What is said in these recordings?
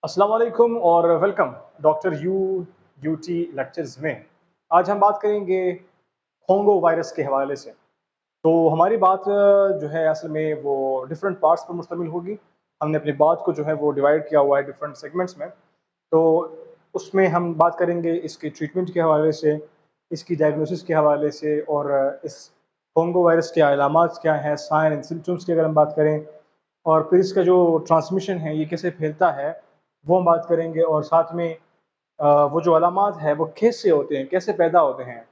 अस्सलाम वालेकुम और वेलकम डॉक्टर यूटी लेक्चर्स में। आज हम बात करेंगे कोंगो वायरस के हवाले से। तो हमारी बात जो है असल में वो डिफरेंट पार्ट्स पर मुश्तमिल होगी। हमने अपनी बात को जो है वो डिवाइड किया हुआ है डिफरेंट सेगमेंट्स में। तो उसमें हम बात करेंगे इसके ट्रीटमेंट के हवाले से, इसकी डायग्नोसिस के हवाले से और इस कोंगो वायरस के अलामात क्या हैं, साइन एंड सिम्टम्स की अगर हम बात करें, और फिर इसका जो ट्रांसमिशन है ये कैसे फैलता है वो हम बात करेंगे। और साथ में वो जो अलामात है वो कैसे होते हैं, कैसे पैदा होते हैं,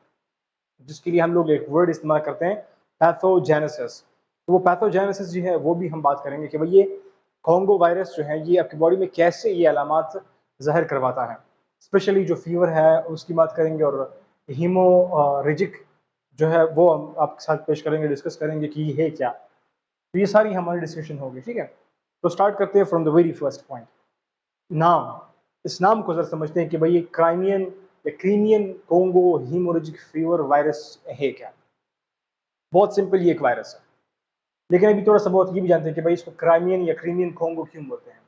जिसके लिए हम लोग एक वर्ड इस्तेमाल करते हैं, पैथोजेनेसिस। तो वो पैथोजेनेसिस जो है वो भी हम बात करेंगे कि भाई ये कोंगो वायरस जो है ये आपकी बॉडी में कैसे ये अलामात ज़ाहिर करवाता है। स्पेशली जो फीवर है उसकी बात करेंगे, और हीमोरेजिक जो है वो हम आपके साथ पेश करेंगे, डिस्कस करेंगे कि ये है क्या। तो ये सारी हमारी डिस्कशन होगी, ठीक है। तो स्टार्ट करते हैं from the very first point, नाम। इस नाम को जरा समझते हैं कि भाई ये क्राइमियन या Crimean Congo haemorrhagic fever virus है क्या। बहुत सिंपल, ये एक वायरस है। लेकिन अभी थोड़ा सा बहुत ये भी जानते हैं कि भाई इसको क्राइमियन या क्रीमियन कोंगो क्यों बोलते हैं,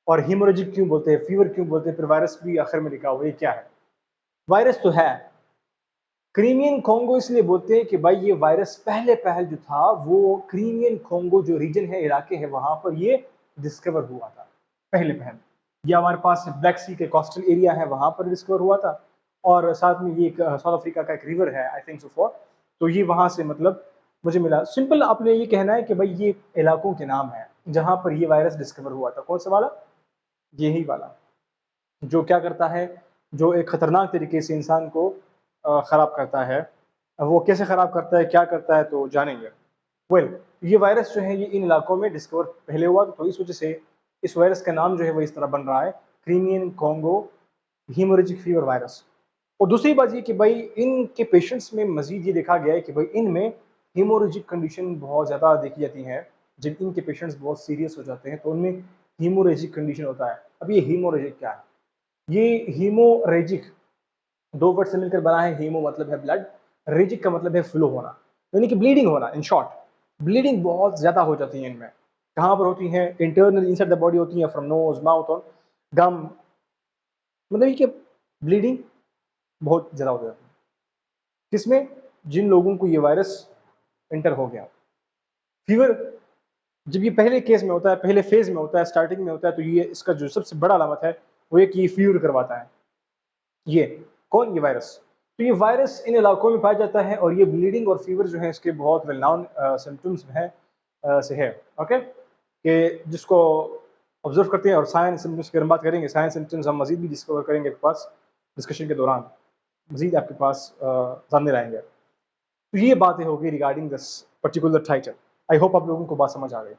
और हीमोरेजिक क्यों बोलते हैं, फीवर क्यों बोलते हैं, फिर वायरस भी आखिर में लिखा हुआ है क्या है। वायरस तो है, क्रीमियन कोंगो इसलिए बोलते हैं कि भाई ये वायरस पहले पहल जो था वो क्रीमियन कोंगो जो रीजन है, इलाके है, वहां पर ये डिस्कवर हुआ था पहले पहल। ये हमारे पास ब्लैक सी के कोस्टल एरिया है वहां पर डिस्कवर हुआ था, और साथ में ये एक साउथ अफ्रीका का एक रिवर है, आई थिंक सो फॉर। तो ये वहां से मतलब मुझे मिला। सिंपल आपने ये कहना है कि भाई ये इलाकों के नाम है जहां पर ये वायरस डिस्कवर हुआ था। कौन सा वाला? यही वाला, जो क्या करता है, जो एक खतरनाक तरीके से इंसान को खराब करता है। अब वो कैसे खराब करता है, क्या करता है, तो जानेंगे। वेल, ये वायरस जो है ये इन इलाकों में डिस्कवर पहले हुआ, तो इस वजह से इस वायरस का नाम जो है वो इस तरह बन रहा है, Crimean Congo haemorrhagic fever virus. और दूसरी बात ये कि भाई इनके पेशेंट्स में मजीद ये देखा गया है कि भाई इनमें हीमोरेजिक कंडीशन बहुत ज़्यादा देखी जाती है। जब इनके पेशेंट्स बहुत सीरियस हो जाते हैं तो उनमें हीमोरेजिक कंडीशन होता है। अब ये हीमोरेजिक क्या है? ये हीमोरेजिक दो वर्ड से मिलकर बना है। हीमो मतलब है ब्लड, रेजिक का मतलब है फ्लो होना, यानी कि ब्लीडिंग होना। इन शॉर्ट, ब्लीडिंग बहुत ज्यादा हो जाती है इनमें। कहाँ पर होती है? इंटरनल इनसाइड द बॉडी होती है, फ्रॉम नोज, माउथ और गम। मतलब ये कि ब्लीडिंग बहुत ज्यादा हो जाती है। किसमें? जिन लोगों को ये वायरस इंटर हो गया। फीवर जब ये पहले केस में होता है, पहले फेज में होता है, स्टार्टिंग में होता है, तो ये इसका जो सबसे बड़ा अलामत है वो एक ये फीवर करवाता है। ये कौन? ये वायरस। तो ये वायरस इन इलाकों में पाया जाता है, और ये ब्लीडिंग और फीवर जो है इसके बहुत वेल नॉन सिम्टम्स हैं से है। ओके, कि जिसको ऑब्जर्व करते हैं। और साइन सिम्टम्स की हम बात करेंगे, साइन सिम्टम्स हम मजीद भी डिस्कवर करेंगे आपके पास डिस्कशन के दौरान, मजीद आपके पास सामने लाएंगे। तो ये बातें होगी regarding this particular title. I hope आप लोगों को बात समझ आ गई।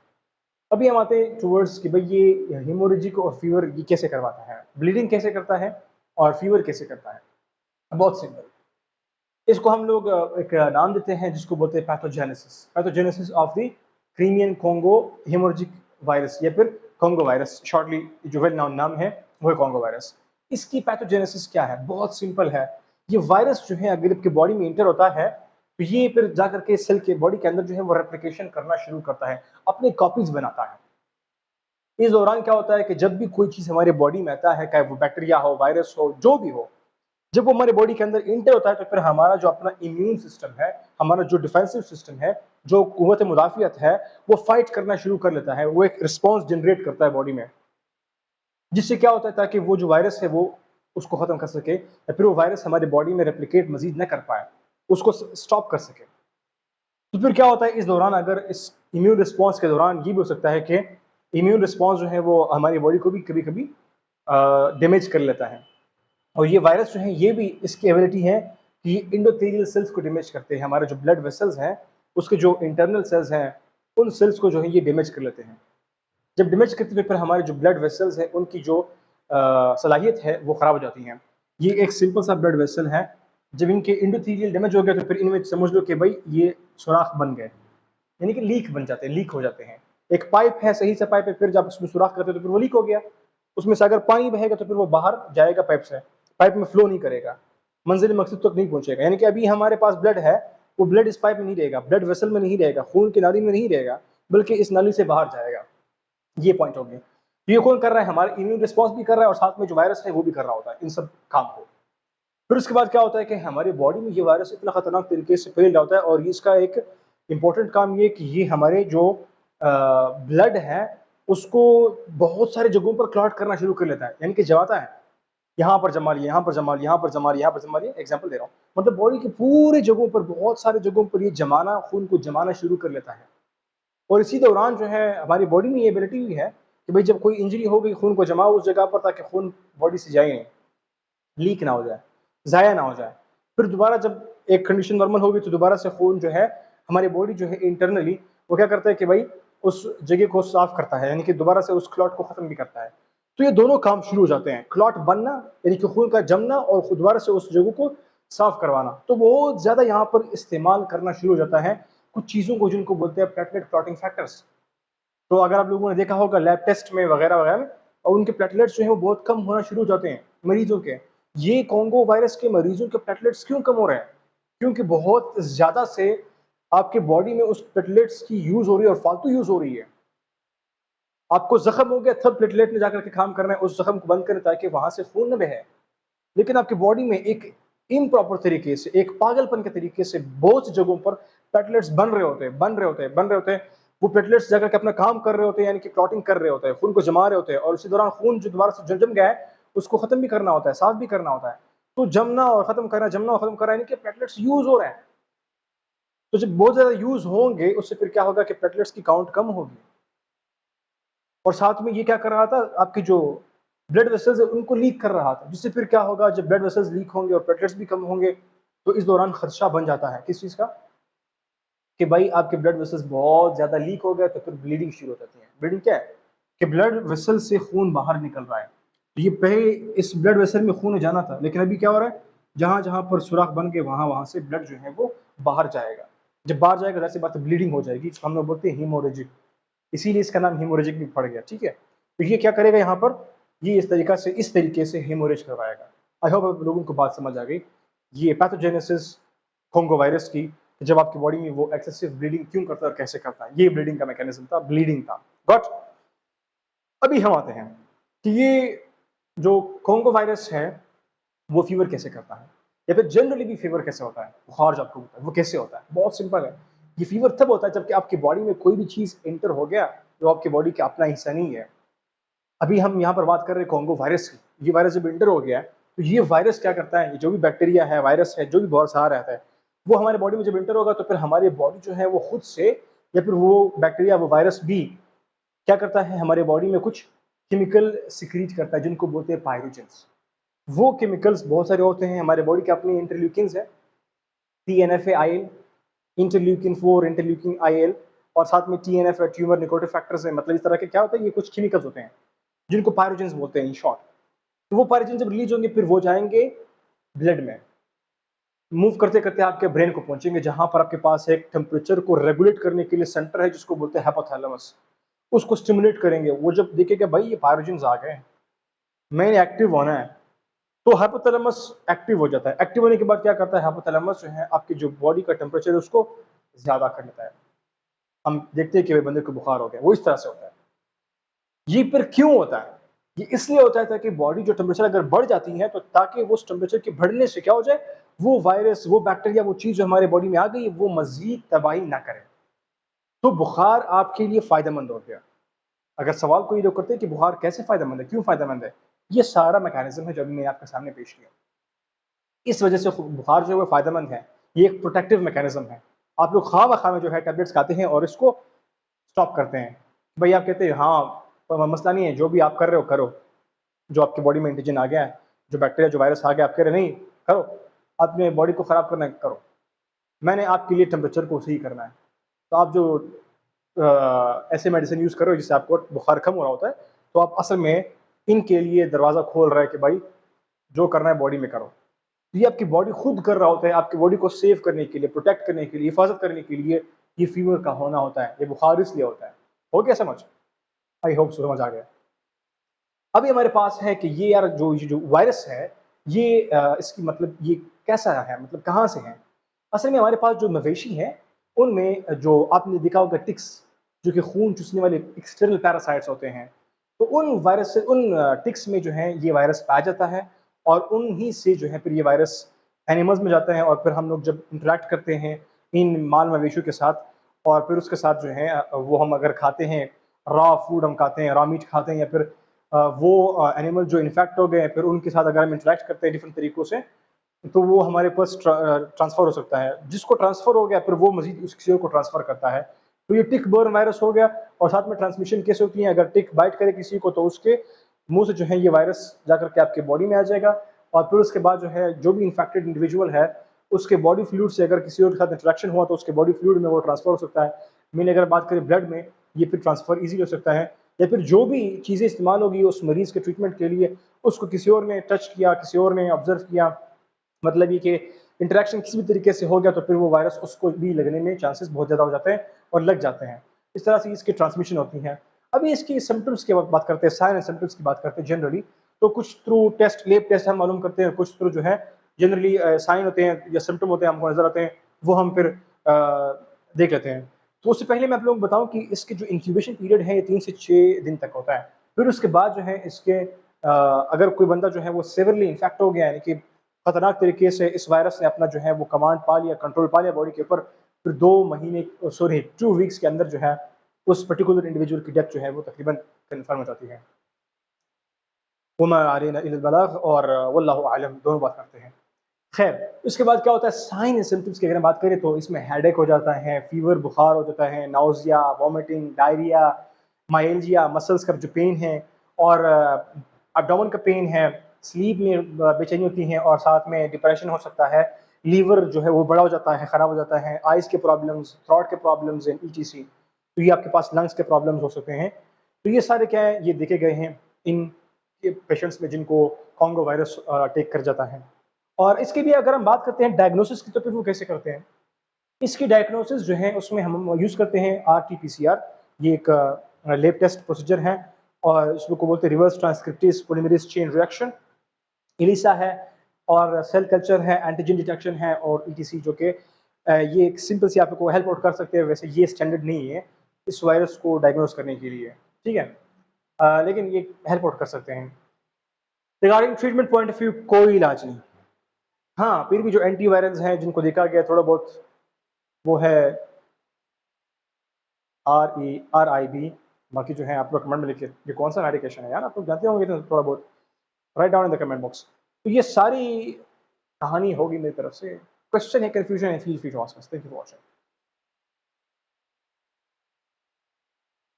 अभी हम आते हैं टूवर्ड्स कि भाई ये हेमोरेजिक और फीवर ये कैसे करवाता है, ब्लीडिंग कैसे करता है, और फीवर कैसे करता है। बहुत सिंपल, इसको हम लोग एक नाम देते हैं जिसको बोलते हैं pathogenesis, pathogenesis of the Crimean Congo haemorrhagic virus, या फिर कोंगो वायरस। शॉर्टली जो वेल नाउन नाम है वो है कोंगो वायरस। इसकी पैथोजेनेसिस क्या है? बहुत सिंपल है। ये वायरस जो है अगर आपकी बॉडी में इंटर होता है तो ये फिर जाकर के सेल के बॉडी के अंदर जो है वो रेप्लिकेशन करना शुरू करता है, अपने कॉपीज बनाता है। इस दौरान क्या होता है कि जब भी कोई चीज हमारे बॉडी में आता है, चाहे वो बैक्टीरिया हो, वायरस हो, जो भी हो, जब वो हमारे बॉडी के अंदर इंटर होता है तो फिर हमारा जो अपना इम्यून सिस्टम है, हमारा जो डिफेंसिव सिस्टम है, जो कुव्वत मुदाफियत है, वो फाइट करना शुरू कर लेता है। वो एक रिस्पॉन्स जनरेट करता है बॉडी में, जिससे क्या होता है ताकि वो जो वायरस है वो उसको खत्म कर सके, या फिर वो वायरस हमारे बॉडी में रेप्लिकेट मजीद न कर पाए, उसको स्टॉप कर सके। तो फिर क्या होता है इस दौरान? अगर इस इम्यून रिस्पॉन्स के दौरान ये भी हो सकता है कि इम्यून रिस्पॉन्स जो है वो हमारी बॉडी को भी कभी कभी डैमेज कर लेता है। और ये वायरस जो है ये भी इसकी एबिलिटी है कि इंडोथेलियल सेल्स को डैमेज करते हैं। हमारे जो ब्लड वेसल्स हैं उसके जो इंटरनल सेल्स हैं उन सेल्स को जो है ये डैमेज कर लेते हैं। जब डैमेज करते हैं फिर हमारे जो ब्लड वेसल्स हैं उनकी जो सलाहियत है वो खराब हो जाती है। ये एक सिंपल सा ब्लड वेसल है, जब इनके इंडोथेलियल डैमेज हो गया तो फिर इनमें समझ लो कि भाई ये सुराख बन गए, यानी कि लीक बन जाते हैं, लीक हो जाते हैं। एक पाइप है, सही से पाइप है, फिर जब उसमें सुराख करते हो तो फिर वो लीक हो गया। उसमें से अगर पानी बहेगा तो फिर वो बाहर जाएगा पाइप से, पाइप में फ्लो नहीं करेगा, मंजिल मकसद तक नहीं पहुंचेगा। यानी कि अभी हमारे पास ब्लड है, वो ब्लड इस पाइप में नहीं रहेगा, ब्लड वेसल में नहीं रहेगा, खून की नाली में नहीं रहेगा, बल्कि इस नाली से बाहर जाएगा। ये पॉइंट हो गया। तो ये कौन कर रहा है? हमारा इम्यून रिस्पॉन्स भी कर रहा है और साथ में जो वायरस है वो भी कर रहा होता है इन सब काम को। फिर उसके बाद क्या होता है कि हमारी बॉडी में ये वायरस इतना खतरनाक तरीके से फैल जाता है और इसका एक इम्पोर्टेंट काम ये कि ये हमारे जो ब्लड है उसको बहुत सारे जगहों पर क्लॉट करना शुरू कर लेता है, यानी कि जमाता है, यहाँ पर जमा लिया, यहाँ पर जमा लिया, यहाँ पर जमा लिया, यहाँ पर जमा लिया, एग्जाम्पल दे रहा हूँ। मतलब बॉडी के पूरे जगहों पर, बहुत सारे जगहों पर ये जमाना, खून को जमाना शुरू कर लेता है। और इसी दौरान जो है हमारी बॉडी में ये एबिलिटी भी है कि भाई जब कोई इंजरी हो गई, खून को जमाओ उस जगह पर ताकि खून बॉडी से जाए नहीं, लीक ना हो जाए, ज़ाया ना हो जाए। फिर दोबारा जब एक कंडीशन नॉर्मल होगी तो दोबारा से खून जो है हमारी बॉडी जो है इंटरनली वो क्या करता है कि भाई उस जगह को साफ करता है, यानी कि दोबारा से उस क्लॉट को खत्म भी करता है। तो ये दोनों काम शुरू हो जाते हैं, क्लॉट बनना यानी कि खून का जमना और दोबारा से उस जगह को साफ करवाना। तो बहुत ज़्यादा यहाँ पर इस्तेमाल करना शुरू हो जाता है कुछ चीज़ों को जिनको बोलते हैं प्लेटलेट क्लॉटिंग फैक्टर्स। तो अगर आप लोगों ने देखा होगा लैब टेस्ट में वगैरह वगैरह में, और उनके प्लेटलेट्स जो है वो बहुत कम होना शुरू हो जाते हैं मरीजों के। ये कॉन्गो वायरस के मरीजों के प्लेटलेट्स क्यों कम हो रहे हैं? क्योंकि बहुत ज़्यादा से आपके बॉडी में उस प्लेटलेट्स की यूज़ हो रही है और फालतू यूज़ हो रही है। आपको जख्म हो गया तब प्लेटलेट ने जाकर के काम करना है उस जख्म को बंद करें ताकि वहां से खून न बहे। लेकिन आपकी बॉडी में एक इम्प्रॉपर तरीके से, एक पागलपन के तरीके से बहुत सी जगहों पर प्लेटलेट्स बन रहे होते हैं, बन रहे होते हैं, बन रहे होते हैं। वो प्लेटलेट्स जाकर के अपना काम कर रहे होते हैं, यानी कि क्लॉटिंग कर रहे होते हैं, खून को जमा रहे होते हैं, और उसी दौरान खून जो दोबारा से जम गया है उसको खत्म भी करना होता है, साफ भी करना होता है। तो जमना और खत्म करना, जमना और खत्म करना, यानी कि प्लेटलेट्स यूज हो रहे हैं। तो जब बहुत ज्यादा यूज होंगे उससे फिर क्या होगा कि प्लेटलेट्स की काउंट कम होगी, और साथ में ये क्या कर रहा था, आपकी जो ब्लड वेसल्स है उनको लीक कर रहा था, जिससे फिर क्या होगा, जब ब्लड वेसल्स लीक होंगे और प्लेटलेट्स भी कम होंगे तो इस दौरान खदशा बन जाता है किस चीज़ का, कि भाई आपके ब्लड वेसल्स बहुत ज़्यादा लीक हो गए तो फिर ब्लीडिंग शुरू हो जाती है। ब्लीडिंग क्या है कि ब्लड वेसल से खून बाहर निकल रहा है। तो ये पहले इस ब्लड वेसल में खून जाना था, लेकिन अभी क्या हो रहा है, जहाँ जहाँ पर सुराख बन के वहाँ वहाँ से ब्लड जो है वो बाहर जाएगा। जब बाहर जाएगा जाहिर सी बात है ब्लीडिंग हो जाएगी, हम लोग बोलते हैं हीमोरेजिक, इसीलिए इसका नाम हीमोरेजिक भी पड़ गया। ठीक है, तो ये क्या करेगा यहाँ पर, ये इस तरीके से हीमोरेज करवाएगा। आई होप आप लोगों को बात समझ आ गई। ये पैथोजेनेसिस कोंगो वायरस की, जब आपकी बॉडी में वो एक्सेसिव ब्लीडिंग क्यों करता है और कैसे करता है, ये ब्लीडिंग का मैकेनिज्म था, ब्लीडिंग था। गॉट। अभी हम आते हैं कि ये जो कोंगो वायरस है वो फीवर कैसे करता है, या फिर जनरली भी फीवर कैसे होता है, बुखार जो आपको होता है वो कैसे होता है। बहुत सिंपल है, ये फीवर तब होता है जबकि आपकी बॉडी में कोई भी चीज एंटर हो गया जो आपकी बॉडी का अपना हिस्सा नहीं है। अभी हम यहाँ पर बात कर रहे हैं कोंगो वायरस की। ये वायरस जब एंटर हो गया है तो ये वायरस क्या करता है, जो भी बैक्टीरिया है, वायरस है, जो भी बहुत सारा रहता है, वो हमारे बॉडी में जब एंटर होगा तो फिर हमारी बॉडी जो है वो खुद से, या फिर वो बैक्टीरिया, वो वायरस भी क्या करता है, हमारे बॉडी में कुछ केमिकल सिक्रीट करता है जिनको बोलते हैं पायरोजेंस। वो केमिकल्स बहुत सारे होते हैं, हमारे बॉडी के अपने इंटरल्यूकिन्स है, TNFA IL, interleukin 4, interleukin IL, और साथ में TNF है, ट्यूमर निकोटिव फैक्टर्स है। मतलब इस तरह के क्या होता है, ये कुछ केमिकल्स होते हैं जिनको पायरोजेंस बोलते हैं इन शॉर्ट। तो वो पायरोजेंस जब रिलीज होंगे फिर वो जाएंगे ब्लड में, मूव करते करते आपके ब्रेन को पहुंचेंगे, जहां पर आपके पास एक टेम्परेचर को रेगुलेट करने के लिए सेंटर है जिसको बोलते हैं हाइपोथैलेमस। उसको स्टिमुलेट करेंगे, वो जब देखेगा भाई ये पायरोजेंस आ गए, मैंने एक्टिव होना है, तो हाइपोथैलेमस एक्टिव हो जाता है। एक्टिव होने के बाद क्या करता है, हाइपोथैलेमस जो है आपकी जो बॉडी का टेम्परेचर है उसको ज्यादा कर लेता है। हम देखते हैं कि बंदे को बुखार हो गया, वो इस तरह से होता है। ये फिर क्यों होता है, ये इसलिए होता है ताकि बॉडी जो टेम्परेचर अगर बढ़ जाती है तो ताकि वो उस टेम्परेचर के बढ़ने से क्या हो जाए, वो वायरस, वो बैक्टीरिया, वो चीज जो हमारे बॉडी में आ गई वो मजीद तबाही ना करे। तो बुखार आपके लिए फायदेमंद हो गया। अगर सवाल कोई लोग करते हैं कि बुखार कैसे फायदेमंद है, क्यों फायदेमंद है, ये सारा मैकेनिज्म है जो अभी मैंने आपके सामने पेश किया। इस वजह से बुखार जो है वो फायदेमंद है, ये एक प्रोटेक्टिव मैकेनिज्म है। आप लोग खा में जो है टैबलेट्स खाते हैं और इसको स्टॉप करते हैं। भाई आप कहते हैं हाँ मसला नहीं है, जो भी आप कर रहे हो करो, जो आपकी बॉडी में एंटीजन आ गया है, जो बैक्टीरिया, जो वायरस आ गया, आप कह रहे नहीं करो, अपने बॉडी को खराब करना है करो, मैंने आपके लिए टेम्परेचर को सही करना है। तो आप जो ऐसे मेडिसिन यूज करो जिससे आपको बुखार कम हो रहा होता है, तो आप असल में इनके लिए दरवाजा खोल रहे हैं कि भाई जो करना है बॉडी में करो। तो ये आपकी बॉडी खुद कर रहा होता है, आपकी बॉडी को सेव करने के लिए, प्रोटेक्ट करने के लिए, हिफाजत करने के लिए ये फीवर का होना होता है, ये बुखार इसलिए होता है। हो गया समझ? आई होप समझ आ गया। अभी हमारे पास है कि ये यार जो वायरस है, ये इसकी मतलब ये कैसा है, मतलब कहाँ से है। असल में हमारे पास जो मवेशी हैं उनमें जो आपने देखा होगा टिक्स, जो कि खून चूसने वाले एक्सटर्नल पैरासाइट्स होते हैं, तो उन वायरस से उन टिक्स में जो है ये वायरस पाया जाता है और उन्हीं से जो है फिर ये वायरस एनिमल्स में जाता है और फिर हम लोग जब इंटरेक्ट करते हैं इन माल मवेशियों के साथ और फिर उसके साथ जो है वो हम अगर खाते हैं रॉ फूड हम खाते हैं रॉ मीट खाते हैं या फिर वो एनिमल जो इन्फेक्ट हो गए हैं फिर उनके साथ अगर हम इंटरेक्ट करते हैं डिफरेंट तरीकों से तो वो हमारे पास ट्रांसफर हो सकता है जिसको ट्रांसफर हो गया फिर वो मजीद उस किसी और को ट्रांसफर करता है तो ये टिक बर्न वायरस हो गया और साथ में ट्रांसमिशन कैसे होती है अगर टिक बाइट करे किसी को तो उसके मुंह से जो है ये वायरस जाकर के आपके बॉडी में आ जाएगा और फिर उसके बाद जो है जो भी इन्फेक्टेड इंडिविजुअल है उसके बॉडी फ्लूइड से अगर किसी और के साथ इंटरेक्शन हुआ तो उसके बॉडी फ्लूइड में वो ट्रांसफर हो सकता है मैंने अगर बात करें ब्लड में ये फिर ट्रांसफर ईजी हो सकता है या फिर जो भी चीज़ें इस्तेमाल होगी उस मरीज के ट्रीटमेंट के लिए उसको किसी और ने टच किया किसी और ने ऑब्जर्व किया मतलब ये कि इंटरेक्शन किसी भी तरीके से हो गया तो फिर वो वायरस उसको भी लगने में चांसेस बहुत ज़्यादा हो जाते हैं और लग जाते हैं इस तरह से इसकी ट्रांसमिशन होती है अभी इसकी सिम्टम्स की बात करते हैं साइन एंड सिम्टम्स की बात करते हैं जनरली तो कुछ थ्रू टेस्ट लेब टेस्ट हम मालूम करते हैं कुछ थ्रू जो है जनरली साइन होते हैं या सिम्टम होते हैं हमको नजर आते हैं वो हम फिर देख लेते हैं तो उससे पहले मैं आप लोगों को बताऊं कि इसके जो इंक्यूबेशन पीरियड है ये 3 से 6 दिन तक होता है फिर उसके बाद जो है इसके अगर कोई बंदा जो है वो सेवरली इन्फेक्ट हो गया यानी कि खतरनाक तरीके से इस वायरस ने अपना जो है वो कमांड पा लिया कंट्रोल पा लिया बॉडी के ऊपर फिर 2 महीने सॉरी 2 वीक्स के अंदर जो है उस पर्टिकुलर इंडिविजुअल की डेथ जो है वो तकरीबन कन्फर्म हो जाती है वमा अलैना इल्लल बलाग और वल्लाहु आलम दोनों बात करते हैं खैर उसके बाद क्या होता है साइन एंड सिम्टम्स की अगर हम बात करें तो इसमें हेडेक हो जाता है फीवर बुखार हो जाता है नाउजिया वॉमिटिंग डायरिया माइल्जिया मसल्स का जो पेन है और एब्डोमेन का पेन है स्लीप में बेचैनी होती है और साथ में डिप्रेशन हो सकता है लीवर जो है वो बड़ा हो जाता है ख़राब हो जाता है आइज़ के प्रॉब्लम्स थ्रॉट के प्रॉब्लम्स एंड ईटीसी तो ये आपके पास लंग्स के प्रॉब्लम्स हो सकते हैं तो ये सारे क्या है ये देखे गए हैं इन पेशेंट्स में जिनको कॉन्गो वायरस अटैक कर जाता है और इसके भी अगर हम बात करते हैं डायग्नोसिस की तो फिर वो कैसे करते हैं इसकी डायग्नोसिस जो है उसमें हम यूज़ करते हैं RT-PCR ये एक लैब टेस्ट प्रोसीजर है और इसको को बोलते हैं reverse transcriptase polymerase chain reaction ELISA है और सेल कल्चर है एंटीजन डिटेक्शन है और ईटीसी जो कि ये एक सिंपल सी आपको हेल्प आउट कर सकते हैं वैसे ये स्टैंडर्ड नहीं है इस वायरस को डायग्नोस करने के लिए ठीक है लेकिन ये हेल्प आउट कर सकते हैं regarding treatment point of view कोई इलाज नहीं हाँ फिर भी जो एंटीवायरल्स हैं जिनको देखा गया थोड़ा बहुत वो है RERIB बाकी जो है आप लोग कमेंट में लिखिए ये कौन सा मेडिकेशन है यार आप लोग जानते होंगे तो थोड़ा बहुत write down in the comment box तो ये सारी कहानी होगी मेरी तरफ से क्वेश्चन है कंफ्यूजन है feel free to ask us thank you for watching